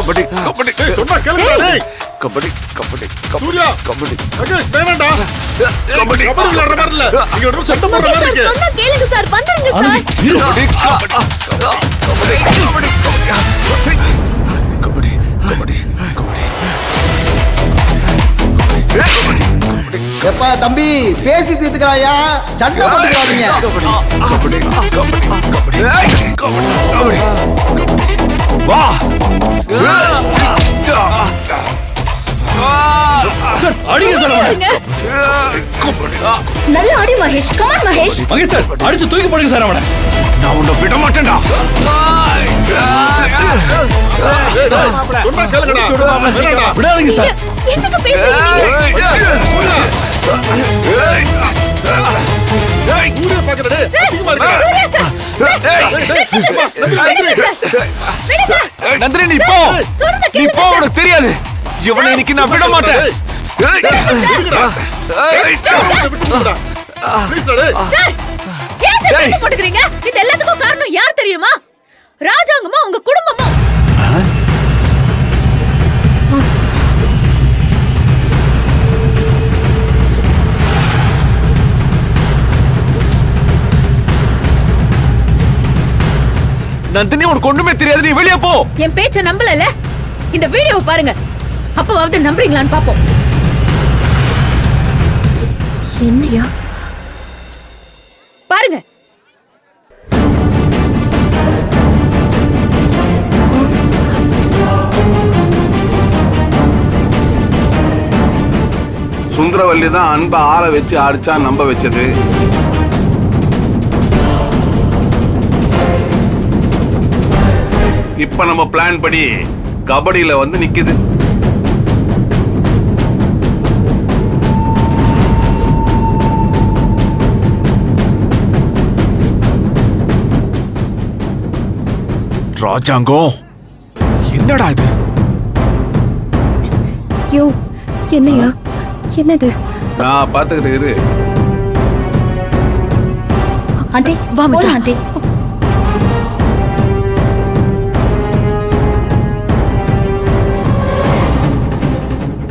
கபடி கபடி சொன்னா கேளுடா டேய். கபடி கபடி சூர்யா கபடி மகேஷ் வேணாம்டா. கபடி கபடி விளையாடுற மாதிரி இல்ல. இங்க ஒரு சட்டம் போடுற மாதிரி இருக்கு. சொன்னா கேளுங்க சார், வந்துருங்க சார். கபடி கபடி கபடி கபடி கபடி எப்பா தம்பி பேசி தீர்த்துக்கலாயா, சண்டை போட்டுக்காதீங்க. கபடி கபடி கபடி கபடி வா சார் அடிங்க சார் அவனை. நல்ல அடி மகேஷ், கமான் மகேஷ். மகேஷ் சார் அடிச்சு தூக்கி போடுங்க சார் அவனை. நான் உன்னை விட மாட்டேன்டா. சொன்னா கேளுங்கடா. வேணாம்டா. விடாதீங்க சார். என்னங்க பேசுறீங்க நீங்க? சூர்யா பாக்குற டேய். அசிங்கமா இருக்கா? சூர்யா சார், நந்தினி நீ போ, சொல்றத நீ கேளுங்க போ, சார். உனக்கு தெரியாது. இவனை இன்னைக்கு நான் விட மாட்டேன். விட்டுடா. ப்ளீஸ் டேய். சார், ஏன் சார் சண்டை போட்டுக்கிறீங்க? இது எல்லாத்துக்கும் காரணம் யார் தெரியுமா? ராஜாங்கமா உங்க குடும்பமா? நந்தினி உனக்கு ஒண்ணுமே தெரியாது, நீ வெளியே போ. என் பேச்ச நம்பலல? இந்த வீடியோவை பாருங்க, அப்பவாவது நம்புறீங்களான்னு பாப்போம். என்னையா பாருங்க. சுந்தரவல்லி தான் அன்பை ஆற வச்சு அடிச்சா நம்ப வச்சது. இப்ப நம்ம பிளான் படி கபடியில வந்து நிக்குது. ராஜாங்கம் என்னடா இது? யோ, என்னையா என்னது? நான் பாத்துக்கிட்டு இரு. ஆண்டி வா மச்சான். ஆண்டி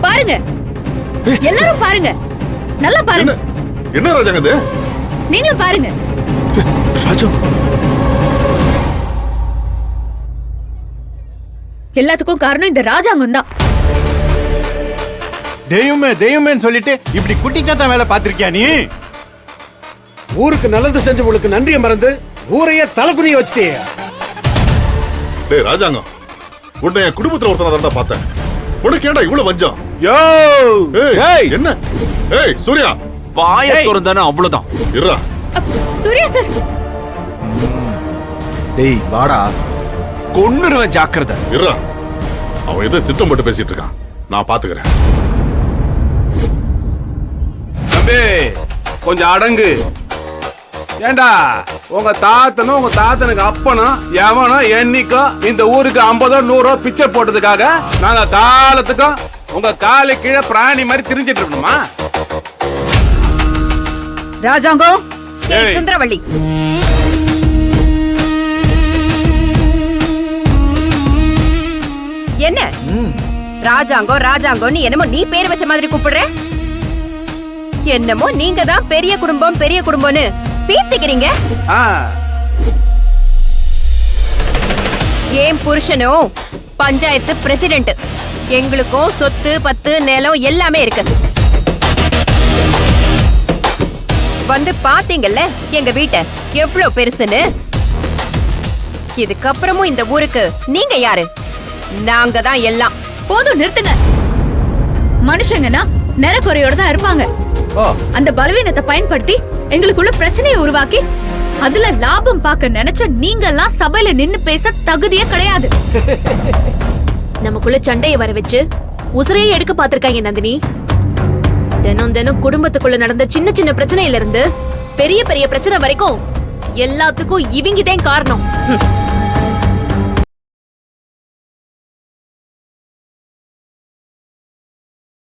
பாருங்க, எல்லாரும் பாருங்க, நல்லா பாருங்க. என்ன ராஜாங்க இது? நீங்களும் பாருங்க. ராஜா எல்லாத்துக்கும் காரணம் இந்த ராஜாங்கம் தான். தெய்வமேன்னு சொல்லிட்டு இப்படி குட்டிச்சாத்தான் வேலை பார்த்திருக்கியா நீ? ஊருக்கு நல்லது செஞ்சவங்களுக்கு நன்றியை மறந்து ஊரையே தலைகுனிய வச்சிட்டே. டேய் ராஜாங்கம், உன்னை என் குடும்பத்துல ஒருத்தனை தான் பார்த்தேன். உனக்கு ஏன்டா இவ்வளவு வஞ்சம்? யோ ஏய் என்ன? ஏய் சூர்யா வாயை திறந்தானே அவ்வளவுதான். இருடா. சூர்யா சார், டேய் வாடா. கொன்னுருவேன், ஜாக்கிரதை. இருடா. அவன் ஏதோ திட்டம் போட்டு பேசிட்டு இருக்கான், நான் பாத்துக்கிறேன். தம்பி கொஞ்சம் அடங்கு. ஏண்டா உங்க தாத்தனும் உங்க தாத்தனுக்கு அப்பனும் எவனோ என்னைக்கோ இந்த ஊருக்கு 50 100 பிச்சை போட்டதுக்காக நாங்க காலத்துக்கும் உங்க காலு கீழே பிராணி மாதிரி திரிஞ்சிட்டு இருக்கணுமா? ராஜாங்கம், ஏய். சுந்தரவள்ளி, என்ன ராஜாங்கம் ராஜாங்கம் என்னமோ நீ பேர் வச்ச மாதிரி கூப்பிடுற? என்னமோ நீங்க தான் பெரிய குடும்பம் பெரிய குடும்பம்னு பீத்திக்கிறீங்க. ஆ, ஏன் புருஷனும் பஞ்சாயத்து பிரசிடென்ட். எங்களுக்கும் சொத்து பத்து நிலம் எல்லாமே இருக்கு. வந்து பாத்தீங்கல்ல எங்க வீட்டை எவ்வளவு பெருசுன்னு. இதுக்கப்புறமும் இந்த ஊருக்கு நீங்க யாரு? நாங்க தான் எல்லாம். போதும் நிறுத்துங்க. மனுஷங்கன்னா நிறக்குறையோட தான் இருப்பாங்க. அந்த பலவீனத்தை பயன்படுத்தி எங்களுக்குள்ள பிரச்சனையை உருவாக்கி அதுல லாபம் பார்க்க நினைச்ச நீங்க எல்லாம் சபையில நின்னு பேச தகுதியே கிடையாது. நமக்குள்ள சண்டையை வர வச்சு உசுரையே எடுக்க பாத்திருக்காங்க நந்தினி. தினம் தினம் குடும்பத்துக்குள்ள நடந்த சின்ன சின்ன பிரச்சனையில இருந்து பெரிய பெரிய பிரச்சனை வரைக்கும் எல்லாத்துக்கும் இவங்கதான் காரணம்.